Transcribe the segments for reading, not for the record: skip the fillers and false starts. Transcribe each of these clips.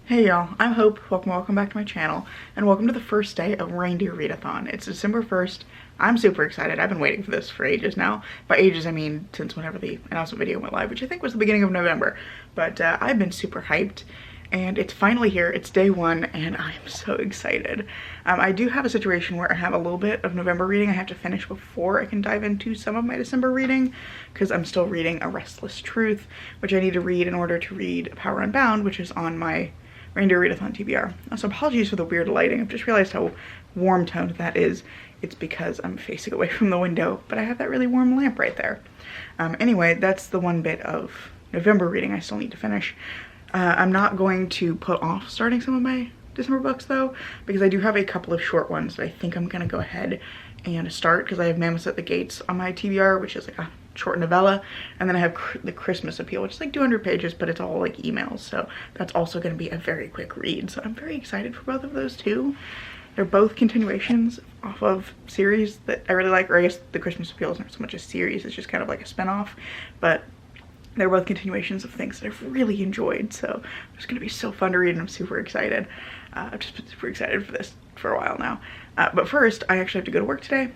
Hey y'all, I'm Hope. Welcome back to my channel, and welcome to the first day of Reindeer Readathon. It's December 1st. I'm super excited. I've been waiting for this for ages now. By ages, I mean since whenever the announcement video went live, which I think was the beginning of November. But I've been super hyped, and it's finally here. It's day one, and I'm so excited. I do have a situation where I have a little bit of November reading I have to finish before I can dive into some of my December reading, because I'm still reading A Restless Truth, which I need to read in order to read Power Unbound, which is on my Reindeer Readathon TBR. Also, apologies for the weird lighting. I've just realized how warm toned that is. It's because I'm facing away from the window, but I have that really warm lamp right there. Anyway, that's the one bit of November reading I still need to finish. I'm not going to put off starting some of my December books though, because I do have a couple of short ones that I think I'm gonna go ahead and start, because I have Mammoths at the Gates on my TBR, which is like a short novella, and then I have the Christmas Appeal, which is like 200 pages, but it's all like emails, so that's also going to be a very quick read. So I'm very excited for both of those too. They're both continuations off of series that I really like, or I guess the Christmas Appeal isn't so much a series, it's just kind of like a spin-off, but they're both continuations of things that I've really enjoyed, so it's going to be so fun to read, and I'm super excited. I've just been super excited for this for a while now. But first, I actually have to go to work today.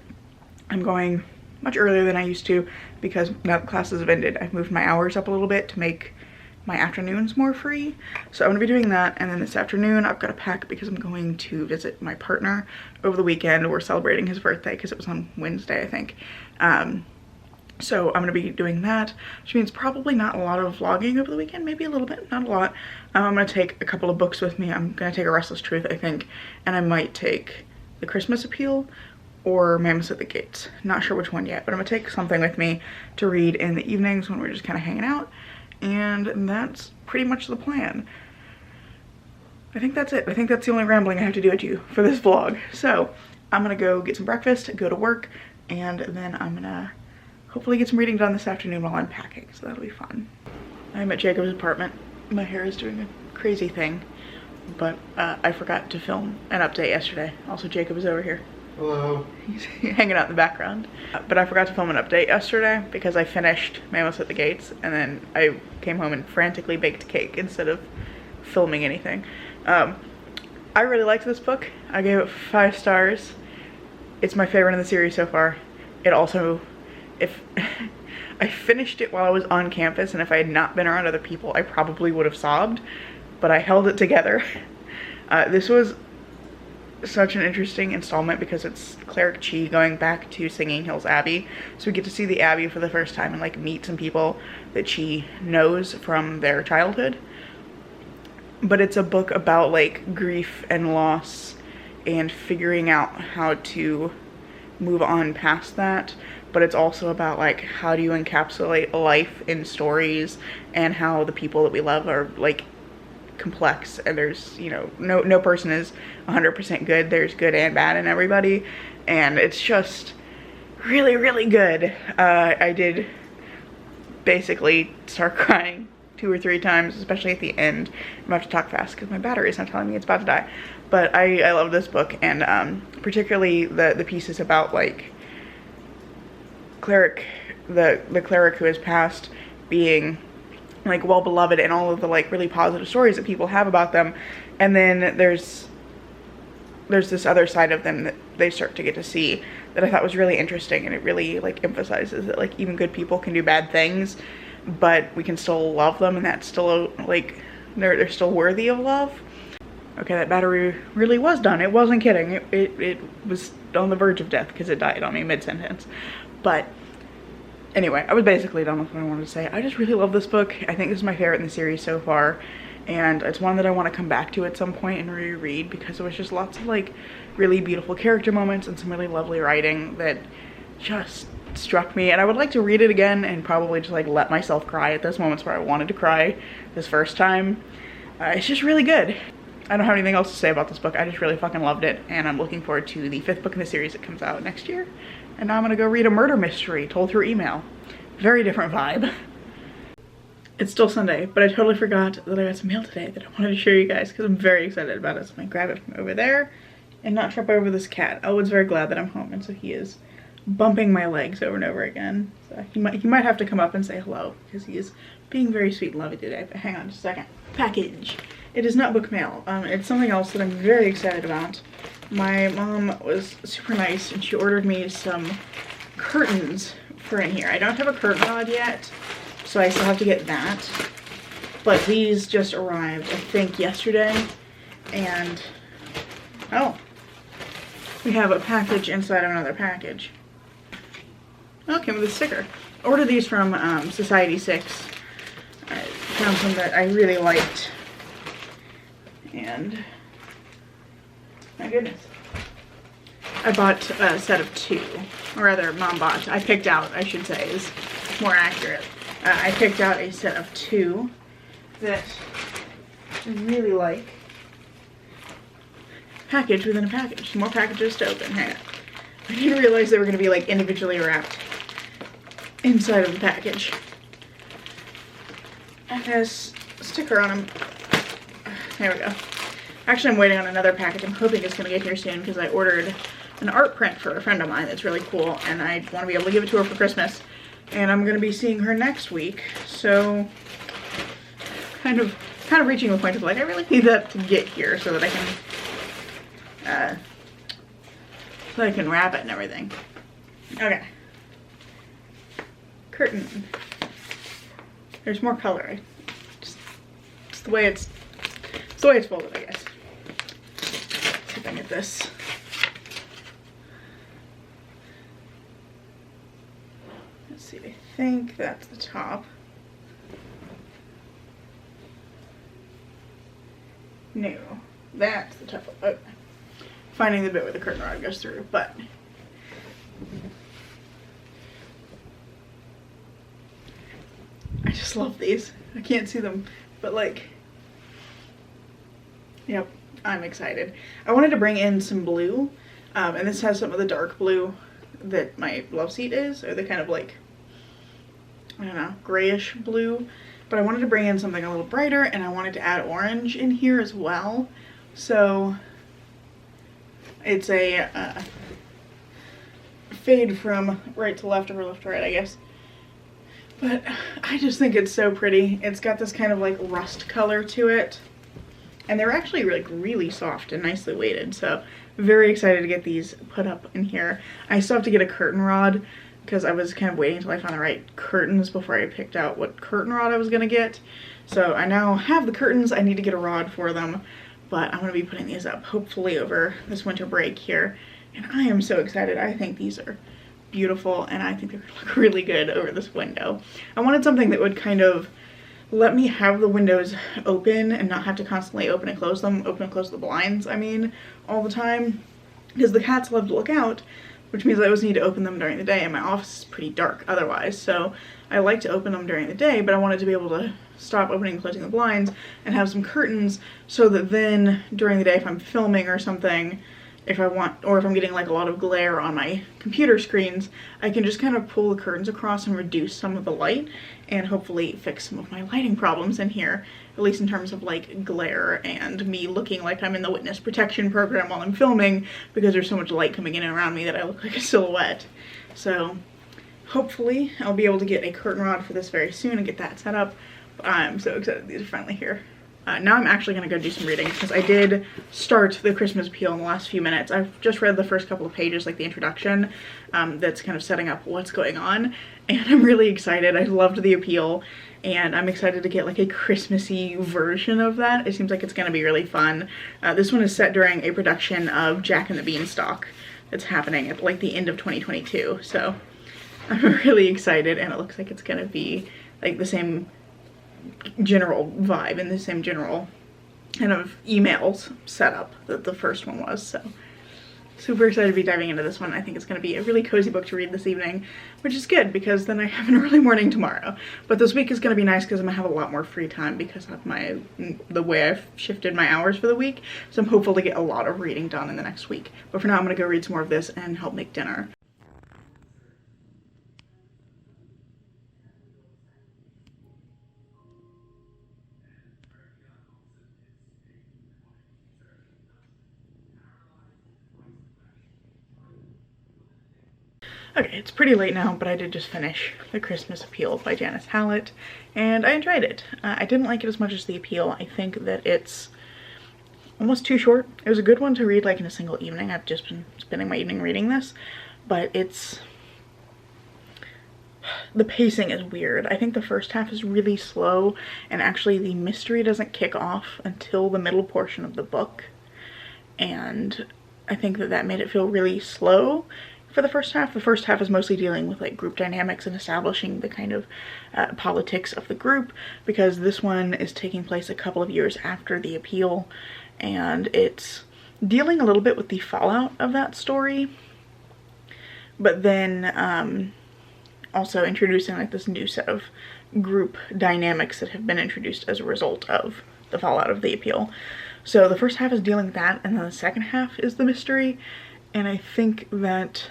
I'm going much earlier than I used to, because now that classes have ended, I've moved my hours up a little bit to make my afternoons more free. So I'm gonna be doing that, and then this afternoon I've got to pack because I'm going to visit my partner over the weekend. We're celebrating his birthday because it was on Wednesday, I think. So I'm gonna be doing that, which means probably not a lot of vlogging over the weekend, maybe a little bit, not a lot. I'm gonna take a couple of books with me. I'm gonna take A Restless Truth, I think, and I might take the Christmas Appeal or Mammoths at the Gates. Not sure which one yet, but I'm gonna take something with me to read in the evenings when we're just kind of hanging out, and that's pretty much the plan. I think that's it. I think that's the only rambling I have to do with you for this vlog. So I'm gonna go get some breakfast, go to work, and then I'm gonna hopefully get some reading done this afternoon while I'm packing, so that'll be fun. I'm at Jacob's apartment. My hair is doing a crazy thing, but I forgot to film an update yesterday. Also, Jacob is over here. Hello. He's hanging out in the background. But I forgot to film an update yesterday because I finished Mammoths at the Gates, and then I came home and frantically baked a cake instead of filming anything. I really liked this book. I gave it 5 stars. It's my favorite in the series so far. It also, if I finished it while I was on campus, and if I had not been around other people, I probably would have sobbed, but I held it together. This was such an interesting installment because it's Cleric Chi going back to Singing Hills Abbey, so we get to see the Abbey for the first time and like meet some people that Chi knows from their childhood. But it's a book about like grief and loss and figuring out how to move on past that, but it's also about like how do you encapsulate life in stories and how the people that we love are like complex, and there's, you know, no person is 100% good. There's good and bad in everybody, and it's just really, really good. I did basically start crying 2 or 3 times, especially at the end. I'm gonna have to talk fast because my battery is not telling me it's about to die. But I love this book, and particularly the pieces about like cleric, the cleric who has passed, being like well beloved, and all of the like really positive stories that people have about them, and then there's this other side of them that they start to get to see that I thought was really interesting, and it really like emphasizes that like even good people can do bad things, but we can still love them, and that's still like they're still worthy of love. Okay, that battery really was done. It wasn't kidding. It was on the verge of death because it died on me mid-sentence. But anyway, I was basically done with what I wanted to say. I just really love this book. I think this is my favorite in the series so far, and it's one that I want to come back to at some point and reread because it was just lots of like really beautiful character moments and some really lovely writing that just struck me, and I would like to read it again and probably just like let myself cry at those moments where I wanted to cry this first time. It's just really good. I don't have anything else to say about this book. I just really fucking loved it, and I'm looking forward to the 5th book in the series that comes out next year. And now I'm gonna go read a murder mystery told through email. Very different vibe. It's still Sunday, but I totally forgot that I got some mail today that I wanted to show you guys because I'm very excited about it. So I'm gonna grab it from over there and not trip over this cat. Owen's very glad that I'm home, and so he is bumping my legs over and over again. So he might have to come up and say hello because he is being very sweet and lovey today. But hang on just a second. Package. It is not book mail. It's something else that I'm very excited about. My mom was super nice and she ordered me some curtains for in here. I don't have a curtain rod yet, so I still have to get that. But these just arrived, I think, yesterday. And, oh, we have a package inside of another package. Oh, it came with a sticker. I ordered these from Society 6. I found some that I really liked. And, my goodness. I bought a set of 2. Or rather, Mom bought. I picked out, I should say, is more accurate. I picked out a set of 2 that I really like. Package within a package. Some more packages to open. Hang on. I didn't realize they were going to be like individually wrapped inside of the package. It has a sticker on them. There we go. Actually, I'm waiting on another package. I'm hoping it's going to get here soon because I ordered an art print for a friend of mine that's really cool and I want to be able to give it to her for Christmas. And I'm going to be seeing her next week. So, kind of reaching the point of like, I really need that to get here so that I can wrap it and everything. Okay. Curtain. There's more color. It's the way it's folded, I guess. Let's see if I can get this. Let's see, I think that's the top. No, that's the top. Okay. Finding the bit where the curtain rod goes through, but I just love these. I can't see them, but like, yep, I'm excited. I wanted to bring in some blue, and this has some of the dark blue that my love seat is, or the kind of like, I don't know, grayish blue, but I wanted to bring in something a little brighter, and I wanted to add orange in here as well. So it's a fade from right to left or left to right, I guess. But I just think it's so pretty. It's got this kind of like rust color to it. And they're actually like really soft and nicely weighted. So very excited to get these put up in here. I still have to get a curtain rod because I was kind of waiting until I found the right curtains before I picked out what curtain rod I was gonna get. So I now have the curtains. I need to get a rod for them. But I'm gonna be putting these up hopefully over this winter break here. And I am so excited. I think these are beautiful and I think they're gonna look really good over this window. I wanted something that would kind of let me have the windows open and not have to constantly open and close them, open and close the blinds, I mean, all the time. Because the cats love to look out, which means I always need to open them during the day and my office is pretty dark otherwise. So I like to open them during the day, but I wanted to be able to stop opening and closing the blinds and have some curtains so that then during the day if I'm filming or something, if I want, or if I'm getting like a lot of glare on my computer screens, I can just kind of pull the curtains across and reduce some of the light and hopefully fix some of my lighting problems in here, at least in terms of like glare and me looking like I'm in the witness protection program while I'm filming because there's so much light coming in and around me that I look like a silhouette. So hopefully I'll be able to get a curtain rod for this very soon and get that set up. I'm so excited these are finally here. Now I'm actually going to go do some reading because I did start the Christmas Appeal in the last few minutes. I've just read the first couple of pages, like the introduction, that's kind of setting up what's going on, and I'm really excited. I loved the appeal, and I'm excited to get like a Christmassy version of that. It seems like it's going to be really fun. This one is set during a production of Jack and the Beanstalk that's happening at like the end of 2022, so I'm really excited, and it looks like it's going to be like the same general vibe and the same general kind of emails setup that the first one was. So super excited to be diving into this one. I think it's going to be a really cozy book to read this evening, which is good because then I have an early morning tomorrow. But this week is going to be nice because I'm going to have a lot more free time because of the way I've shifted my hours for the week. So I'm hopeful to get a lot of reading done in the next week. But for now, I'm going to go read some more of this and help make dinner. Okay, it's pretty late now, but I did just finish The Christmas Appeal by Janice Hallett, and I enjoyed it. I didn't like it as much as The Appeal. I think that it's almost too short. It was a good one to read like in a single evening. I've just been spending my evening reading this, but the pacing is weird. I think the first half is really slow, and actually the mystery doesn't kick off until the middle portion of the book, and I think that made it feel really slow for the first half. The first half is mostly dealing with like group dynamics and establishing the kind of politics of the group, because this one is taking place a couple of years after The Appeal, and it's dealing a little bit with the fallout of that story, but then also introducing like this new set of group dynamics that have been introduced as a result of the fallout of The Appeal. So the first half is dealing with that, and then the second half is the mystery, and I think that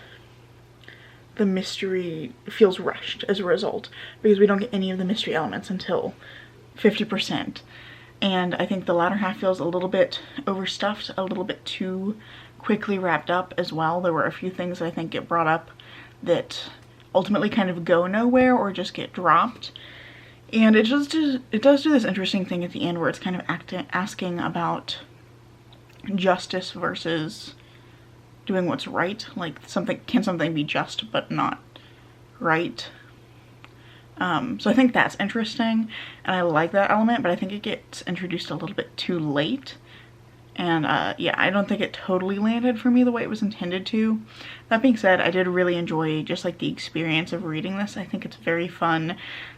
the mystery feels rushed as a result, because we don't get any of the mystery elements until 50%. And I think the latter half feels a little bit overstuffed, a little bit too quickly wrapped up as well. There were a few things that I think get brought up that ultimately kind of go nowhere or just get dropped. And it does do this interesting thing at the end where it's kind of asking about justice versus doing what's right. Like, can something be just but not right? So I think that's interesting, and I like that element, but I think it gets introduced a little bit too late. And yeah, I don't think it totally landed for me the way it was intended to. That being said, I did really enjoy just like the experience of reading this. I think it's very fun.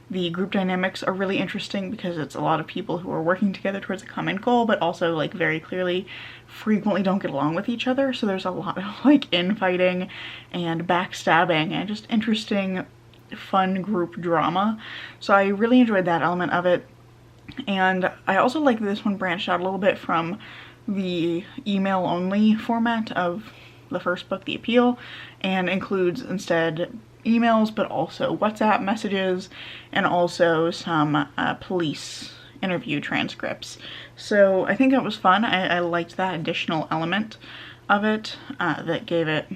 The group dynamics are really interesting because it's a lot of people who are working together towards a common goal, but also like very clearly frequently don't get along with each other. So there's a lot of like infighting and backstabbing and just interesting, fun group drama. So I really enjoyed that element of it. And I also like that this one branched out a little bit from the email only format of the first book, The Appeal, and includes instead emails, but also WhatsApp messages and also some police interview transcripts. So I think that was fun. I liked that additional element of it that gave it,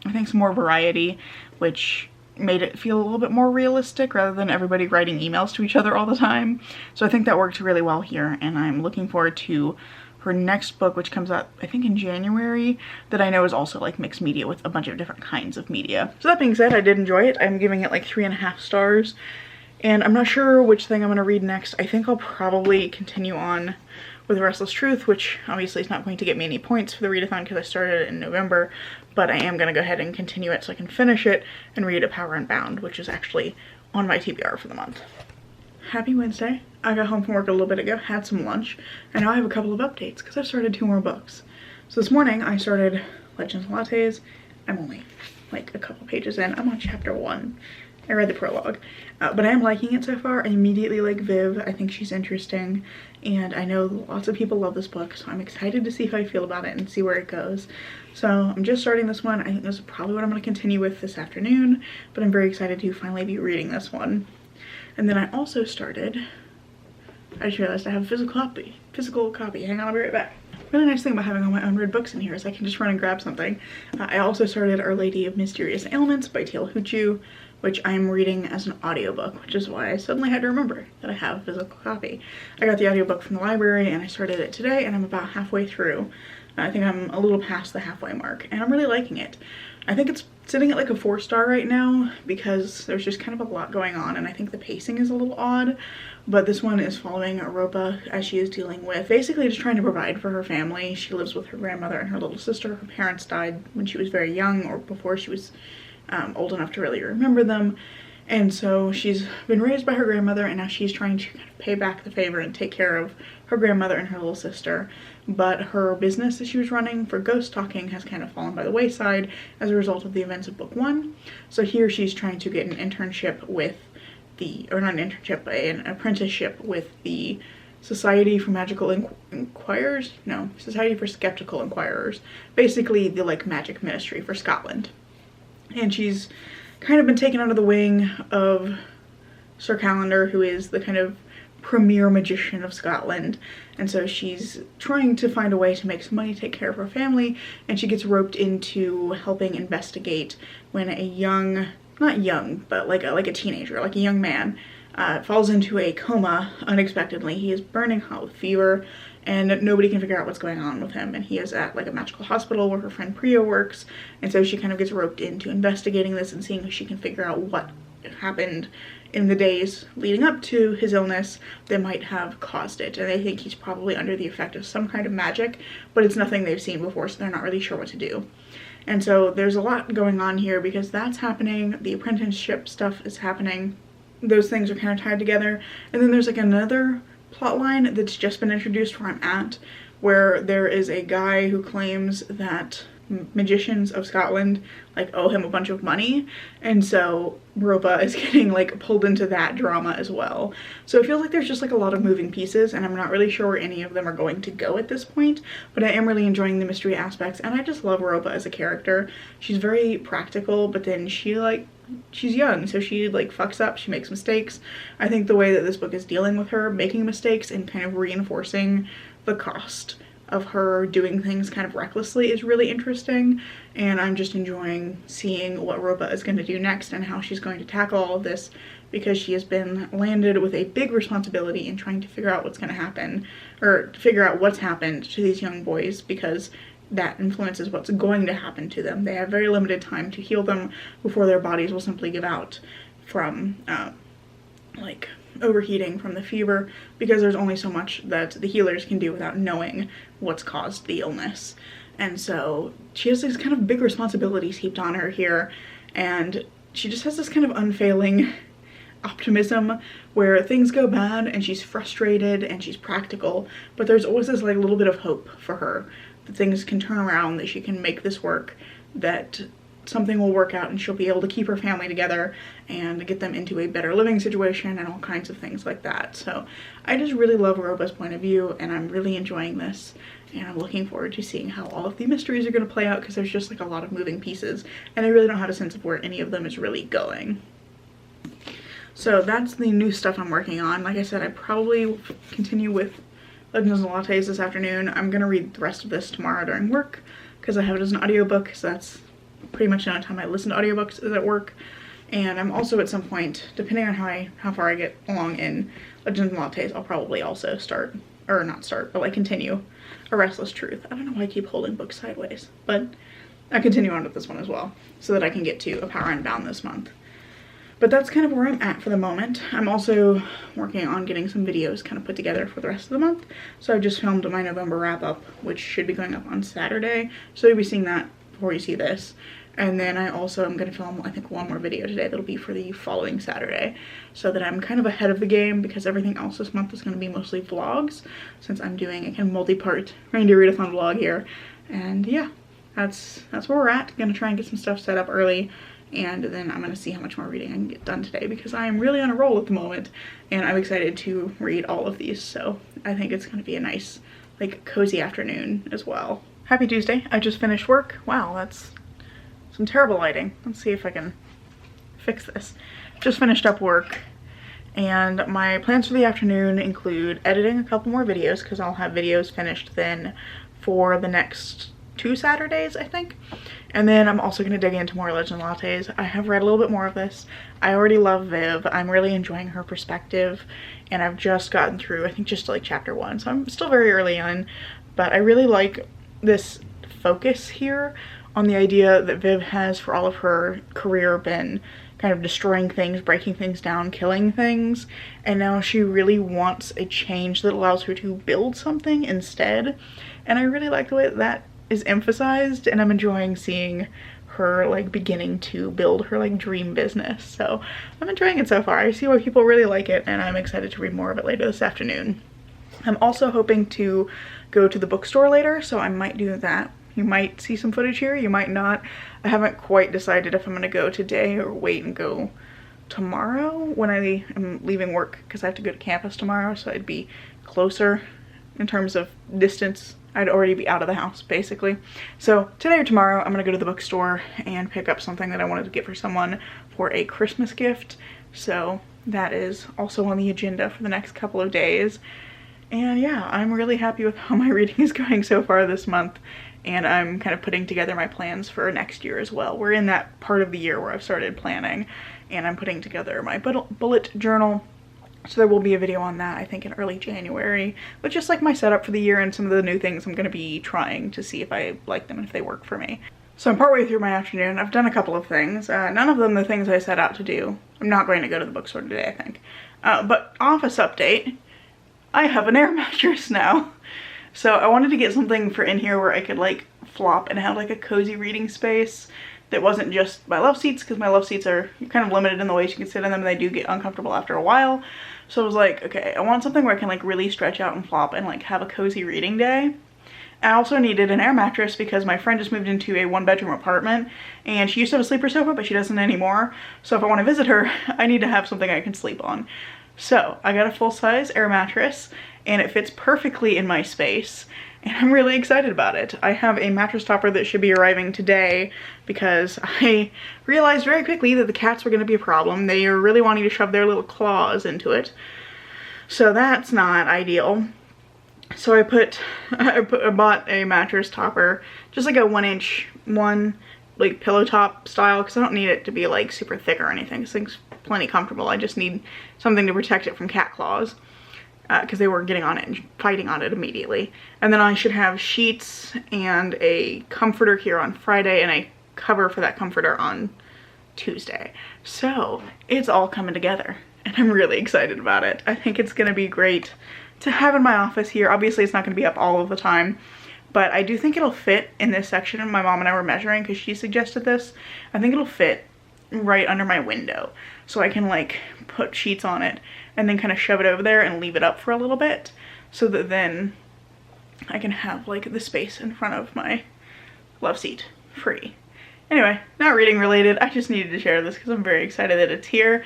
I think, some more variety, which made it feel a little bit more realistic rather than everybody writing emails to each other all the time. So I think that worked really well here, and I'm looking forward to her next book, which comes out I think in January, that I know is also like mixed media with a bunch of different kinds of media. So that being said, I did enjoy it. I'm giving it like 3.5 stars, and I'm not sure which thing I'm going to read next. I think I'll probably continue on with Restless Truth, which obviously is not going to get me any points for the readathon because I started it in November, but I am going to go ahead and continue it so I can finish it and read A Power Unbound, which is actually on my TBR for the month. Happy Wednesday. I got home from work a little bit ago, had some lunch, and now I have a couple of updates because I've started 2 more books. So this morning I started Legends and Lattes. I'm only like a couple pages in. I'm on chapter 1. I read the prologue, but I am liking it so far. I immediately like Viv. I think she's interesting, and I know lots of people love this book, so I'm excited to see how I feel about it and see where it goes. So I'm just starting this one. I think this is probably what I'm going to continue with this afternoon, but I'm very excited to finally be reading this one. And then I also started, I just realized I have a physical copy. Hang on, I'll be right back. Really nice thing about having all my unread books in here is I can just run and grab something. I also started Our Lady of Mysterious Ailments by T.L. Huchu, which I'm reading as an audiobook, which is why I suddenly had to remember that I have a physical copy. I got the audiobook from the library and I started it today, and I'm about halfway through. I think I'm a little past the halfway mark, and I'm really liking it. I think it's sitting at like a 4-star right now because there's just kind of a lot going on, and I think the pacing is a little odd, but this one is following Europa as she is dealing with basically just trying to provide for her family. She lives with her grandmother and her little sister. Her parents died when she was very young, or before she was old enough to really remember them, and so she's been raised by her grandmother, and now she's trying to kind of pay back the favor and take care of her grandmother and her little sister. But her business that she was running for ghost talking has kind of fallen by the wayside as a result of the events of book 1. So here she's trying to get an internship with the, or not an internship, but an apprenticeship with the Society for Magical Inquirers? No, Society for Skeptical Inquirers. Basically the like magic ministry for Scotland. And she's kind of been taken under the wing of Sir Calendar, who is the kind of premier magician of Scotland, and so she's trying to find a way to make some money, take care of her family, and she gets roped into helping investigate when a young, not young, but like a teenager, like a young man, falls into a coma unexpectedly. He is burning hot with fever, and nobody can figure out what's going on with him, and he is at like a magical hospital where her friend Priya works, and so she kind of gets roped into investigating this and seeing if she can figure out what happened in the days leading up to his illness that might have caused it. And they think he's probably under the effect of some kind of magic, but it's nothing they've seen before, so they're not really sure what to do. And so there's a lot going on here because that's happening, the apprenticeship stuff is happening, those things are kind of tied together. And then there's like another plot line that's just been introduced where I'm at, where there is a guy who claims that magicians of Scotland like owe him a bunch of money, and so Ropa is getting like pulled into that drama as well. So it feels like there's just like a lot of moving pieces, and I'm not really sure where any of them are going to go at this point, but I am really enjoying the mystery aspects, and I just love Ropa as a character. She's very practical, but then she's young, so she like fucks up, she makes mistakes. I think the way that this book is dealing with her making mistakes and kind of reinforcing the cost of her doing things kind of recklessly is really interesting, and I'm just enjoying seeing what Ropa is going to do next and how she's going to tackle all of this, because she has been landed with a big responsibility in trying to figure out what's going to happen, or figure out what's happened to these young boys, because that influences what's going to happen to them. They have very limited time to heal them before their bodies will simply give out from like overheating from the fever, because there's only so much that the healers can do without knowing what's caused the illness. And so she has these kind of big responsibilities heaped on her here, and she just has this kind of unfailing optimism where things go bad and she's frustrated and she's practical, but there's always this like little bit of hope for her that things can turn around, that she can make this work, that something will work out and she'll be able to keep her family together and get them into a better living situation and all kinds of things like that. So I just really love Ropa's point of view, and I'm really enjoying this, and I'm looking forward to seeing how all of the mysteries are going to play out, because there's just like a lot of moving pieces and I really don't have a sense of where any of them is really going. So that's the new stuff I'm working on. Like I said, I probably will continue with Legends and Lattes this afternoon. I'm going to read the rest of this tomorrow during work because I have it as an audiobook, so that's pretty much the only time I listen to audiobooks is at work. And I'm also at some point, depending on how far I get along in Legends and Lattes, I'll probably also start, or not start, but like continue A Restless Truth. I don't know why I keep holding books sideways, but I continue on with this one as well so that I can get to A Power Unbound this month. But that's kind of where I'm at for the moment. I'm also working on getting some videos kind of put together for the rest of the month. So I just filmed my November wrap up, which should be going up on Saturday. So you'll be seeing that before you see this. And then I also am going to film, I think, one more video today that'll be for the following Saturday, so that I'm kind of ahead of the game, because everything else this month is going to be mostly vlogs, since I'm doing a kind of multi-part Reindeer Readathon vlog here. And yeah, that's where we're at. Gonna try and get some stuff set up early, and then I'm gonna see how much more reading I can get done today, because I am really on a roll at the moment and I'm excited to read all of these. So I think it's gonna be a nice, like, cozy afternoon as well. Happy Tuesday. I just finished work. Wow, that's some terrible lighting. Let's see if I can fix this. Just finished up work, and my plans for the afternoon include editing a couple more videos, because I'll have videos finished then for the next 2 Saturdays, I think. And then I'm also going to dig into more Legend Lattes. I have read a little bit more of this. I already love Viv. I'm really enjoying her perspective, and I've just gotten through, I think, just like chapter 1, so I'm still very early on, but I really like this focus here on the idea that Viv has, for all of her career, been kind of destroying things, breaking things down, killing things, and now she really wants a change that allows her to build something instead. And I really like the way that is emphasized, and I'm enjoying seeing her like beginning to build her like dream business. So I'm enjoying it so far. I see why people really like it, and I'm excited to read more of it later this afternoon. I'm also hoping to go to the bookstore later, so I might do that. You might see some footage here, you might not. I haven't quite decided if I'm gonna go today or wait and go tomorrow when I am leaving work, because I have to go to campus tomorrow, so I'd be closer in terms of distance. I'd already be out of the house, basically. So today or tomorrow, I'm gonna go to the bookstore and pick up something that I wanted to get for someone for a Christmas gift. So that is also on the agenda for the next couple of days. And yeah, I'm really happy with how my reading is going so far this month, and I'm kind of putting together my plans for next year as well. We're in that part of the year where I've started planning, and I'm putting together my bullet journal. So there will be a video on that, I think in early January, but just like my setup for the year and some of the new things I'm going to be trying to see if I like them and if they work for me. So I'm partway through my afternoon. I've done a couple of things, none of them the things I set out to do. I'm not going to go to the bookstore today, I think. But office update, I have an air mattress now. So I wanted to get something for in here where I could like flop and have like a cozy reading space that wasn't just my love seats, because my love seats are kind of limited in the ways you can sit in them and they do get uncomfortable after a while. So I was like, okay, I want something where I can like really stretch out and flop and like have a cozy reading day. I also needed an air mattress because my friend just moved into a 1-bedroom apartment and she used to have a sleeper sofa, but she doesn't anymore. So if I want to visit her, I need to have something I can sleep on. So I got a full-size air mattress and it fits perfectly in my space, and I'm really excited about it. I have a mattress topper that should be arriving today because I realized very quickly that the cats were going to be a problem. They are really wanting to shove their little claws into it. So that's not ideal. So I bought a mattress topper, just like a 1-inch one, like pillow top style, because I don't need it to be like super thick or anything. This thing's plenty comfortable. I just need something to protect it from cat claws, because they were getting on it and fighting on it immediately. And then I should have sheets and a comforter here on Friday and a cover for that comforter on Tuesday. So it's all coming together and I'm really excited about it. I think it's gonna be great to have in my office here. Obviously it's not gonna be up all of the time, but I do think it'll fit in this section. My mom and I were measuring because she suggested this. I think it'll fit right under my window, so I can like put sheets on it and then kind of shove it over there and leave it up for a little bit, so that then I can have like the space in front of my love seat free. Anyway, not reading related, I just needed to share this because I'm very excited that it's here.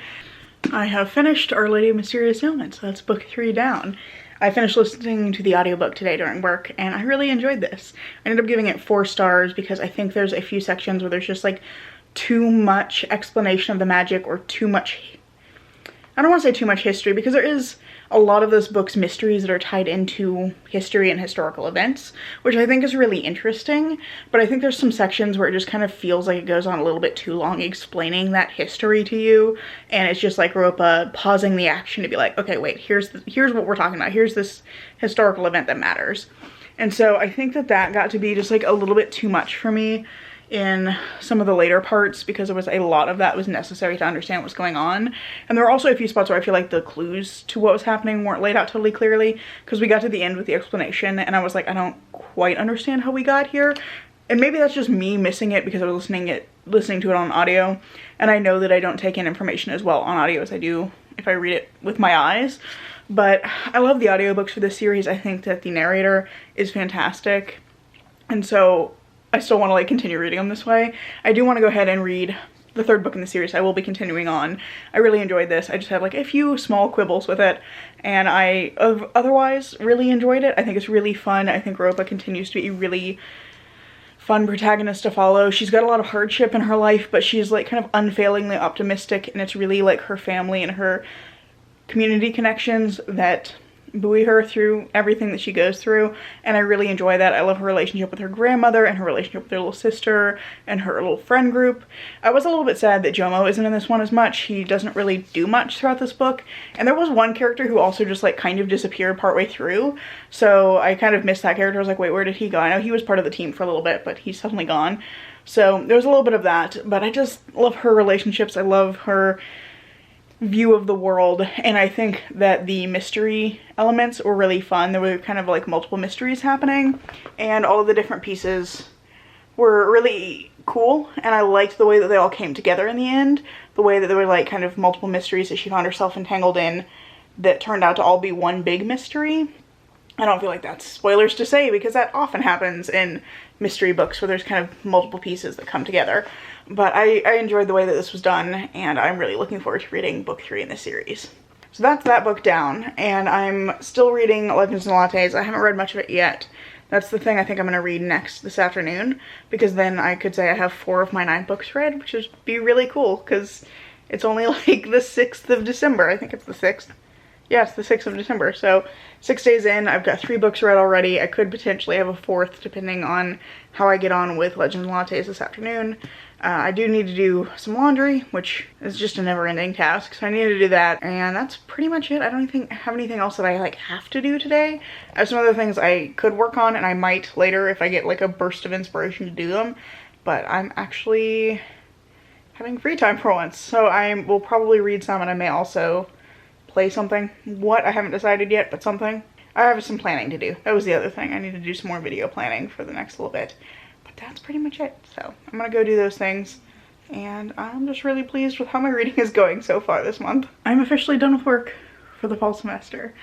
I have finished Our Lady of Mysterious Ailments. That's book 3 down. I finished listening to the audiobook today during work and I really enjoyed this. I ended up giving it 4 stars because I think there's a few sections where there's just like too much explanation of the magic, or too much, I don't want to say too much history, because there is a lot of this book's mysteries that are tied into history and historical events, which I think is really interesting, but I think there's some sections where it just kind of feels like it goes on a little bit too long explaining that history to you, and it's just like Ropa pausing the action to be like, okay, wait, here's what we're talking about, here's this historical event that matters. And so I think that got to be just like a little bit too much for me in some of the later parts, because there was a lot of that was necessary to understand what's going on. And there were also a few spots where I feel like the clues to what was happening weren't laid out totally clearly, because we got to the end with the explanation and I was like, I don't quite understand how we got here. And maybe that's just me missing it because I was listening to it on audio, and I know that I don't take in information as well on audio as I do if I read it with my eyes. But I love the audiobooks for this series. I think that the narrator is fantastic, and so I still want to like continue reading them this way. I do want to go ahead and read the 3rd book in the series. I will be continuing on. I really enjoyed this. I just had like a few small quibbles with it, and I otherwise really enjoyed it. I think it's really fun. I think Ropa continues to be a really fun protagonist to follow. She's got a lot of hardship in her life, but she's like kind of unfailingly optimistic, and it's really like her family and her community connections that buoy her through everything that she goes through, and I really enjoy that. I love her relationship with her grandmother and her relationship with her little sister and her little friend group. I was a little bit sad that Jomo isn't in this one as much. He doesn't really do much throughout this book, and there was one character who also just like kind of disappeared partway through, so I kind of missed that character. I was like, wait, where did he go? I know he was part of the team for a little bit, but he's suddenly gone. So there was a little bit of that, but I just love her relationships. I love her view of the world, and I think that the mystery elements were really fun. There were kind of like multiple mysteries happening, and all of the different pieces were really cool, and I liked the way that they all came together in the end, the way that there were like kind of multiple mysteries that she found herself entangled in that turned out to all be one big mystery. I don't feel like that's spoilers to say, because that often happens in mystery books where there's kind of multiple pieces that come together. But I enjoyed the way that this was done, and I'm really looking forward to reading book 3 in this series. So that's that book down, and I'm still reading Legends and Lattes. I haven't read much of it yet. That's the thing I think I'm going to read next this afternoon, because then I could say I have 4 of my 9 books read, which would be really cool, because It's only like the 6th of December. I think it's the 6th. Yeah, it's the 6th of December. So 6 days in, I've got 3 books read already. I could potentially have a 4th depending on how I get on with Legends and Lattes this afternoon. I do need to do some laundry, which is just a never-ending task, so I need to do that, and that's pretty much it. I don't think have anything else that I like have to do today. I have some other things I could work on, and I might later if I get like a burst of inspiration to do them, but I'm actually having free time for once, so I will probably read some, and I may also play something. What? I haven't decided yet, but something. I have some planning to do. That was the other thing. I need to do some more video planning for the next little bit. That's pretty much it. So I'm gonna go do those things, and I'm just really pleased with how my reading is going so far this month. I'm officially done with work for the fall semester,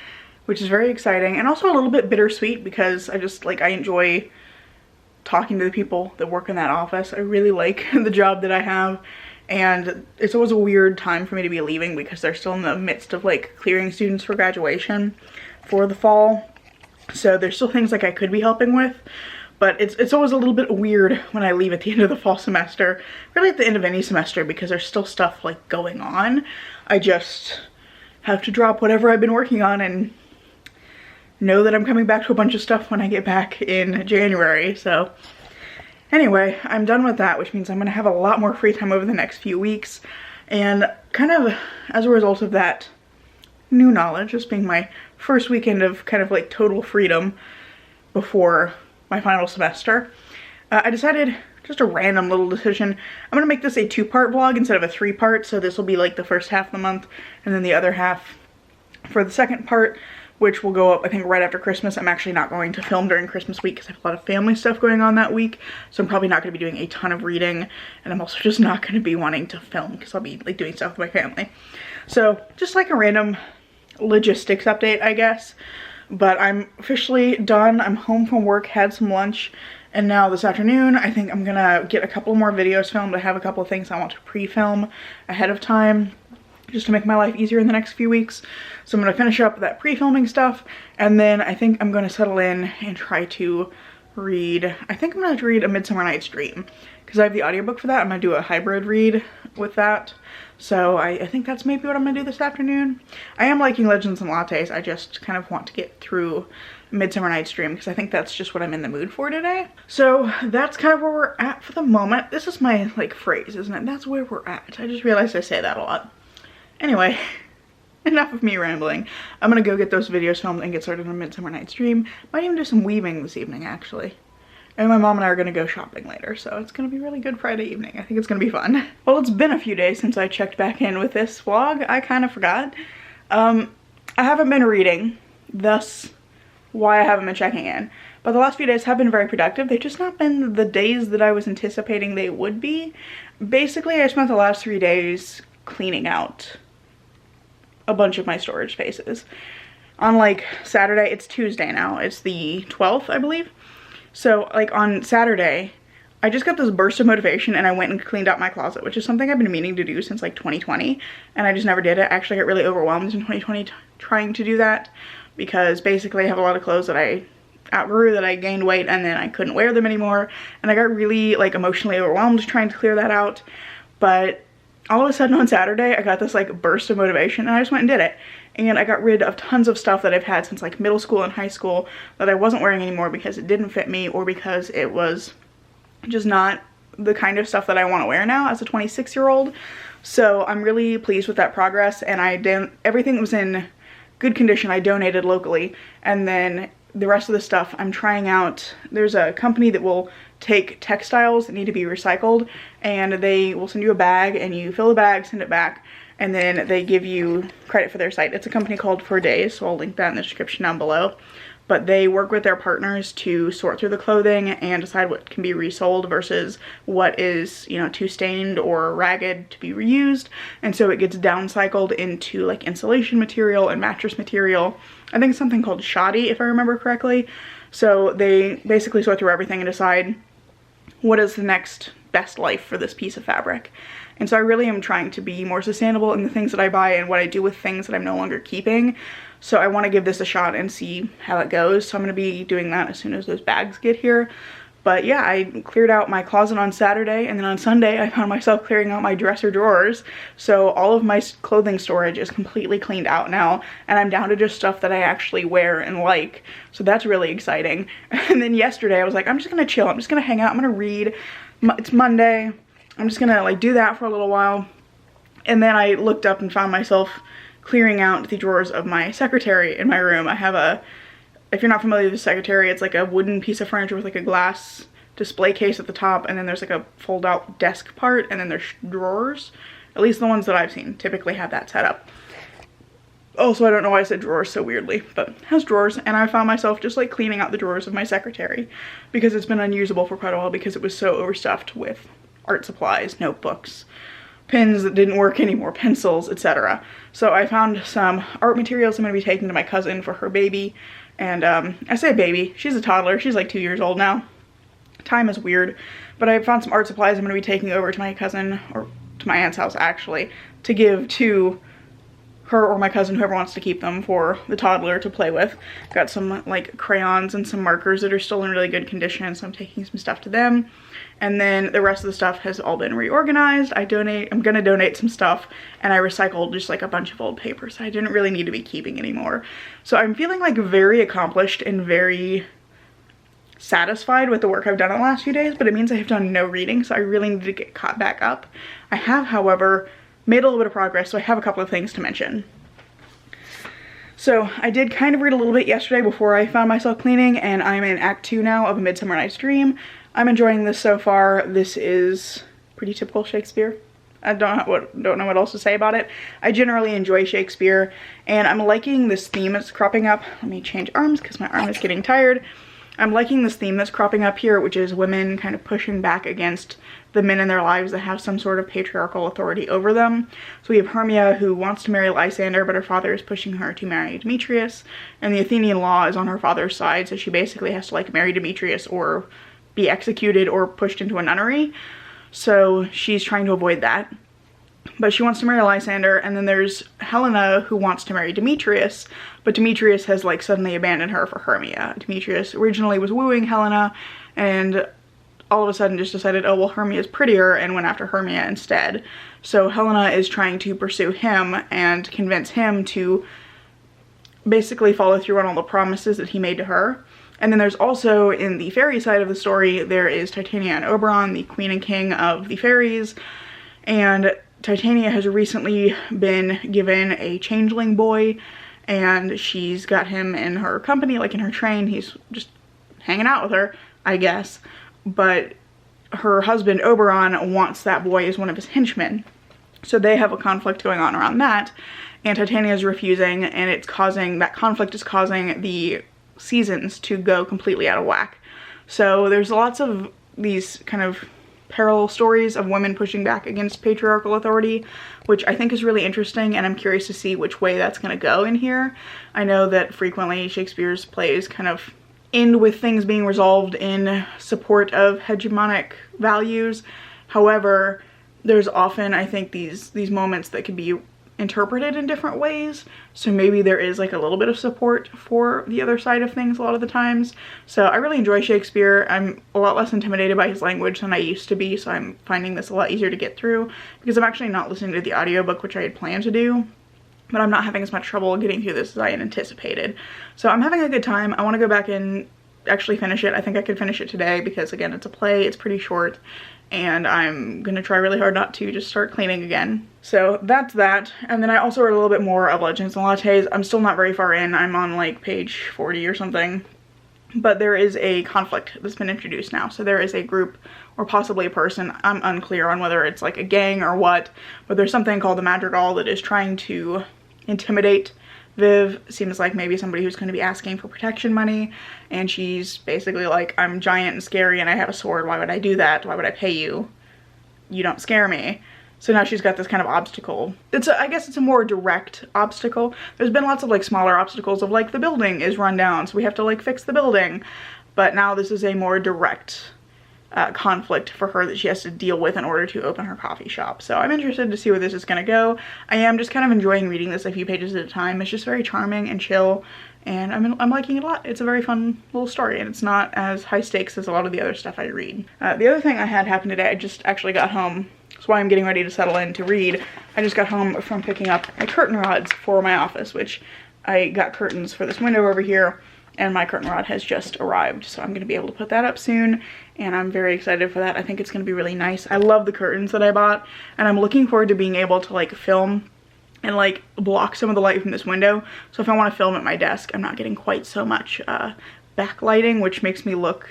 which is very exciting and also a little bit bittersweet because I enjoy talking to the people that work in that office. I really like the job that I have, and it's always a weird time for me to be leaving because they're still in the midst of like clearing students for graduation for the fall. So there's still things like I could be helping with. But it's always a little bit weird when I leave at the end of the fall semester, really at the end of any semester, because there's still stuff like going on. I just have to drop whatever I've been working on and know that I'm coming back to a bunch of stuff when I get back in January. So anyway, I'm done with that, which means I'm gonna have a lot more free time over the next few weeks. And kind of as a result of that new knowledge, this being my first weekend of kind of like total freedom before my final semester, I decided, just a random little decision, I'm gonna make this a 2-part vlog instead of a 3-part, so this will be like the first half of the month and then the other half for the second part, which will go up I think right after Christmas. I'm actually not going to film during Christmas week because I have a lot of family stuff going on that week, so I'm probably not going to be doing a ton of reading, and I'm also just not going to be wanting to film because I'll be like doing stuff with my family. So just like a random logistics update, I guess. But I'm officially done. I'm home from work, had some lunch, and now this afternoon I think I'm gonna get a couple more videos filmed. I have a couple of things I want to pre-film ahead of time just to make my life easier in the next few weeks. So I'm gonna finish up that pre-filming stuff, and then I think I'm gonna settle in and try to read, I think I'm gonna have to read A Midsummer Night's Dream because I have the audiobook for that. I'm gonna do a hybrid read with that. So I think that's maybe what I'm gonna do this afternoon. I am liking Legends and Lattes. I just kind of want to get through Midsummer Night's Dream because I think that's just what I'm in the mood for today. So that's kind of where we're at for the moment. This is my like phrase, isn't it? That's where we're at. I just realized I say that a lot. Anyway, enough of me rambling. I'm gonna go get those videos filmed and get started on Midsummer Night's Dream. Might even do some weaving this evening actually. And my mom and I are gonna go shopping later, so it's gonna be a really good Friday evening. I think it's gonna be fun. Well, it's been a few days since I checked back in with this vlog. I kind of forgot. I haven't been reading, thus why I haven't been checking in. But the last few days have been very productive. They've just not been the days that I was anticipating they would be. Basically, I spent the last 3 days cleaning out a bunch of my storage spaces. On like Saturday, it's Tuesday now, it's the 12th, I believe. So like on Saturday, I just got this burst of motivation and I went and cleaned out my closet, which is something I've been meaning to do since like 2020, and I just never did it. I actually got really overwhelmed in 2020 trying to do that because basically I have a lot of clothes that I outgrew, that I gained weight, and then I couldn't wear them anymore, and I got really like emotionally overwhelmed trying to clear that out. But all of a sudden on Saturday, I got this like burst of motivation and I just went and did it. And I got rid of tons of stuff that I've had since like middle school and high school that I wasn't wearing anymore because it didn't fit me or because it was just not the kind of stuff that I want to wear now as a 26-year-old. So I'm really pleased with that progress, and everything was in good condition. I donated locally, and then the rest of the stuff I'm trying out. There's a company that will take textiles that need to be recycled, and they will send you a bag and you fill the bag, send it back, and then they give you credit for their site. It's a company called 4 Days, so I'll link that in the description down below. But they work with their partners to sort through the clothing and decide what can be resold versus what is, you know, too stained or ragged to be reused. And so it gets downcycled into like insulation material and mattress material. I think it's something called shoddy, if I remember correctly. So they basically sort through everything and decide what is the next best life for this piece of fabric. And so I really am trying to be more sustainable in the things that I buy and what I do with things that I'm no longer keeping. So I want to give this a shot and see how it goes. So I'm going to be doing that as soon as those bags get here. But yeah, I cleared out my closet on Saturday, and then on Sunday I found myself clearing out my dresser drawers. So all of my clothing storage is completely cleaned out now, and I'm down to just stuff that I actually wear and like. So that's really exciting. And then yesterday I was like, I'm just gonna chill, I'm just gonna hang out, I'm gonna read. It's Monday, I'm just gonna like do that for a little while. And then I looked up and found myself clearing out the drawers of my secretary in my room. I have a, if you're not familiar with the secretary, it's like a wooden piece of furniture with like a glass display case at the top, and then there's like a fold out desk part, and then there's drawers. At least the ones that I've seen typically have that set up. Also, I don't know why I said drawers so weirdly, but it has drawers, and I found myself just like cleaning out the drawers of my secretary because it's been unusable for quite a while because it was so overstuffed with art supplies, notebooks, pens that didn't work anymore, pencils, etc. So I found some art materials I'm going to be taking to my cousin for her baby. And I say baby, she's a toddler, she's like 2 years old now. Time is weird. But I found some art supplies I'm going to be taking over to my cousin, or to my aunt's house actually, to give to her or my cousin, whoever wants to keep them, for the toddler to play with. Got some like crayons and some markers that are still in really good condition, so I'm taking some stuff to them. And then the rest of the stuff has all been reorganized. I'm gonna donate some stuff, and I recycled just like a bunch of old papers I didn't really need to be keeping anymore. So I'm feeling like very accomplished and very satisfied with the work I've done in the last few days, but it means I have done no reading, so I really need to get caught back up. I have, however, made a little bit of progress, so I have a couple of things to mention. So I did kind of read a little bit yesterday before I found myself cleaning, and I'm in Act 2 now of A Midsummer Night's Dream. I'm enjoying this so far. This is pretty typical Shakespeare. I don't know what else to say about it. I generally enjoy Shakespeare, and I'm liking this theme that's cropping up. Let me change arms because my arm is getting tired. I'm liking this theme that's cropping up here, which is women kind of pushing back against the men in their lives that have some sort of patriarchal authority over them. So we have Hermia, who wants to marry Lysander, but her father is pushing her to marry Demetrius, and the Athenian law is on her father's side, so she basically has to like marry Demetrius or be executed or pushed into a nunnery. So she's trying to avoid that. But she wants to marry Lysander, and then there's Helena, who wants to marry Demetrius, but Demetrius has like suddenly abandoned her for Hermia. Demetrius originally was wooing Helena, and all of a sudden just decided, oh well, Hermia is prettier, and went after Hermia instead. So Helena is trying to pursue him and convince him to basically follow through on all the promises that he made to her. And then there's also, in the fairy side of the story, there is Titania and Oberon, the queen and king of the fairies, and Titania has recently been given a changeling boy, and she's got him in her company, like in her train. He's just hanging out with her, I guess. But her husband, Oberon, wants that boy as one of his henchmen. So they have a conflict going on around that, and Titania is refusing, and that conflict is causing the seasons to go completely out of whack. So there's lots of these kind of parallel stories of women pushing back against patriarchal authority, which I think is really interesting, and I'm curious to see which way that's going to go in here. I know that frequently Shakespeare's plays kind of end with things being resolved in support of hegemonic values. However, there's often, I think, these moments that can be interpreted in different ways, so maybe there is like a little bit of support for the other side of things a lot of the times. So I really enjoy Shakespeare. I'm a lot less intimidated by his language than I used to be, so I'm finding this a lot easier to get through, because I'm actually not listening to the audiobook, which I had planned to do, but I'm not having as much trouble getting through this as I had anticipated. So I'm having a good time. I want to go back and actually finish it. I think I could finish it today because, again, it's a play, it's pretty short, and I'm gonna try really hard not to just start cleaning again. So that's that. And then I also read a little bit more of Legends and Lattes. I'm still not very far in. I'm on like page 40 or something. But there is a conflict that's been introduced now. So there is a group, or possibly a person, I'm unclear on whether it's like a gang or what, but there's something called the Madrigal that is trying to intimidate Viv. Seems like maybe somebody who's going to be asking for protection money, and she's basically like, I'm giant and scary and I have a sword, why would I do that? Why would I pay you? You don't scare me. So now she's got this kind of obstacle. I guess it's a more direct obstacle. There's been lots of like smaller obstacles of like the building is run down, so we have to like fix the building. But now this is a more direct conflict for her that she has to deal with in order to open her coffee shop. So I'm interested to see where this is going to go. I am just kind of enjoying reading this a few pages at a time. It's just very charming and chill, and I'm liking it a lot. It's a very fun little story, and it's not as high stakes as a lot of the other stuff I read. The other thing I had happen today, I just actually got home. That's why I'm getting ready to settle in to read. I just got home from picking up my curtain rods for my office, which I got curtains for this window over here, and my curtain rod has just arrived. So I'm gonna be able to put that up soon, and I'm very excited for that. I think it's gonna be really nice. I love the curtains that I bought, and I'm looking forward to being able to like film and like block some of the light from this window. So if I wanna film at my desk, I'm not getting quite so much backlighting, which makes me look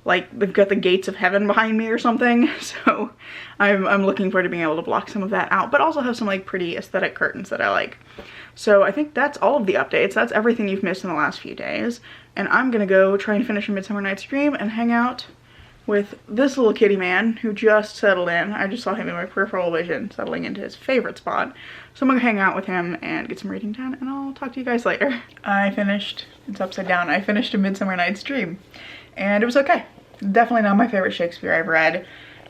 like they've got the gates of heaven behind me or something. So I'm looking forward to being able to block some of that out, but also have some like pretty aesthetic curtains that I like. So I think that's all of the updates. That's everything you've missed in the last few days. And I'm gonna go try and finish a Midsummer Night's Dream and hang out with this little kitty man who just settled in. I just saw him in my peripheral vision settling into his favorite spot. So I'm gonna hang out with him and get some reading done, and I'll talk to you guys later. It's upside down. I finished A Midsummer Night's Dream, and it was okay. Definitely not my favorite Shakespeare I've read.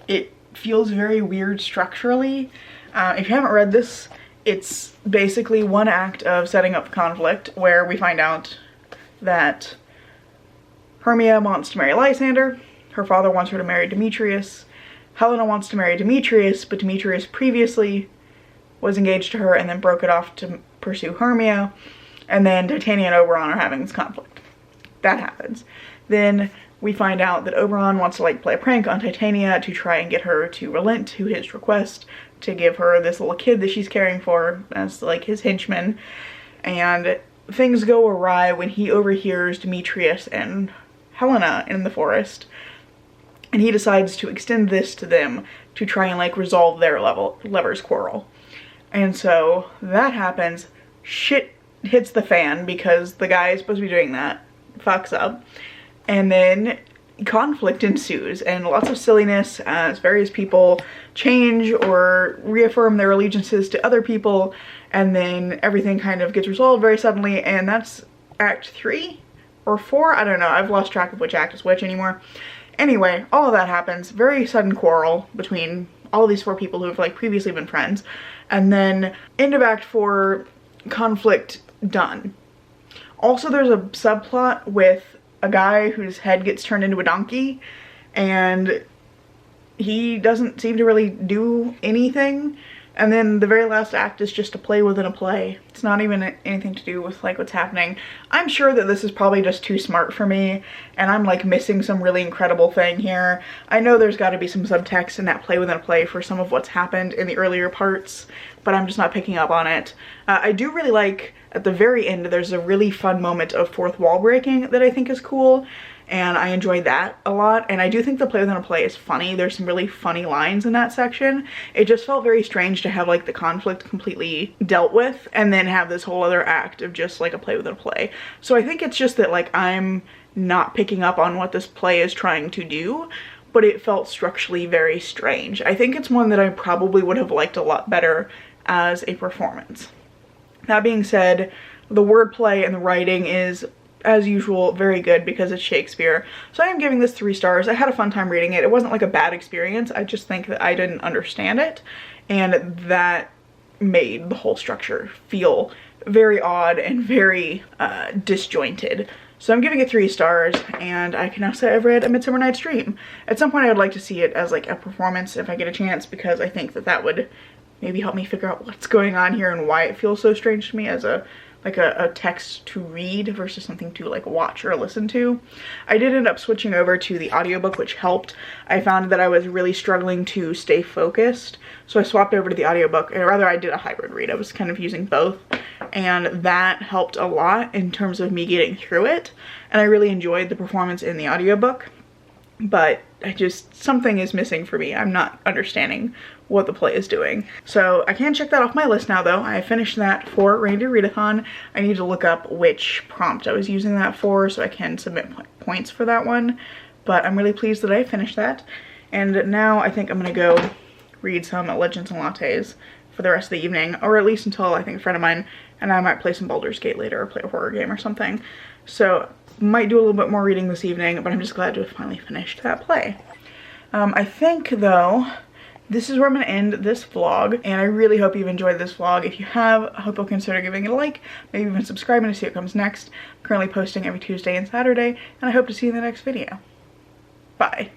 It feels very weird structurally. If you haven't read this, it's basically one act of setting up the conflict where we find out that Hermia wants to marry Lysander. Her father wants her to marry Demetrius. Helena wants to marry Demetrius, but Demetrius previously was engaged to her and then broke it off to pursue Hermia. And then Titania and Oberon are having this conflict. That happens. Then we find out that Oberon wants to like play a prank on Titania to try and get her to relent to his request to give her this little kid that she's caring for as like his henchman. And things go awry when he overhears Demetrius and Helena in the forest, and he decides to extend this to them to try and like resolve their lovers' quarrel. And so that happens. Shit hits the fan because the guy is supposed to be doing that fucks up, and then conflict ensues and lots of silliness as various people change or reaffirm their allegiances to other people, and then everything kind of gets resolved very suddenly. And that's act 3 or 4, I don't know, I've lost track of which act is which anymore. Anyway, all of that happens. Very sudden quarrel between all of these 4 people who have like previously been friends, and then end of act 4, conflict done. Also, there's a subplot with a guy whose head gets turned into a donkey, and he doesn't seem to really do anything. And then the very last act is just a play within a play. It's not even anything to do with like what's happening. I'm sure that this is probably just too smart for me, and I'm like missing some really incredible thing here. I know there's got to be some subtext in that play within a play for some of what's happened in the earlier parts, but I'm just not picking up on it. I do really like at the very end, there's a really fun moment of fourth wall breaking that I think is cool, and I enjoyed that a lot. And I do think the play within a play is funny. There's some really funny lines in that section. It just felt very strange to have like the conflict completely dealt with and then have this whole other act of just like a play within a play. So I think it's just that like I'm not picking up on what this play is trying to do, but it felt structurally very strange. I think it's one that I probably would have liked a lot better as a performance. That being said, the wordplay and the writing is, as usual, very good because it's Shakespeare. So I am giving this 3 stars. I had a fun time reading it. It wasn't like a bad experience. I just think that I didn't understand it, and that made the whole structure feel very odd and very disjointed. So I'm giving it 3 stars, and I can now say I've read A Midsummer Night's Dream. At some point I would like to see it as like a performance if I get a chance, because I think that that would maybe help me figure out what's going on here and why it feels so strange to me as a text to read versus something to like watch or listen to. I did end up switching over to the audiobook, which helped. I found that I was really struggling to stay focused, so I swapped over to the audiobook, or rather I did a hybrid read. I was kind of using both, and that helped a lot in terms of me getting through it, and I really enjoyed the performance in the audiobook. But something is missing for me. I'm not understanding what the play is doing. So I can check that off my list now though. I finished that for Reindeer Readathon. I need to look up which prompt I was using that for so I can submit points for that one. But I'm really pleased that I finished that. And now I think I'm gonna go read some Legends and Lattes for the rest of the evening, or at least until I think a friend of mine and I might play some Baldur's Gate later or play a horror game or something. So might do a little bit more reading this evening, but I'm just glad to have finally finished that play. I think though this is where I'm gonna end this vlog, and I really hope you've enjoyed this vlog. If you have, I hope you'll consider giving it a like, maybe even subscribing to see what comes next. I'm currently posting every Tuesday and Saturday, and I hope to see you in the next video. Bye.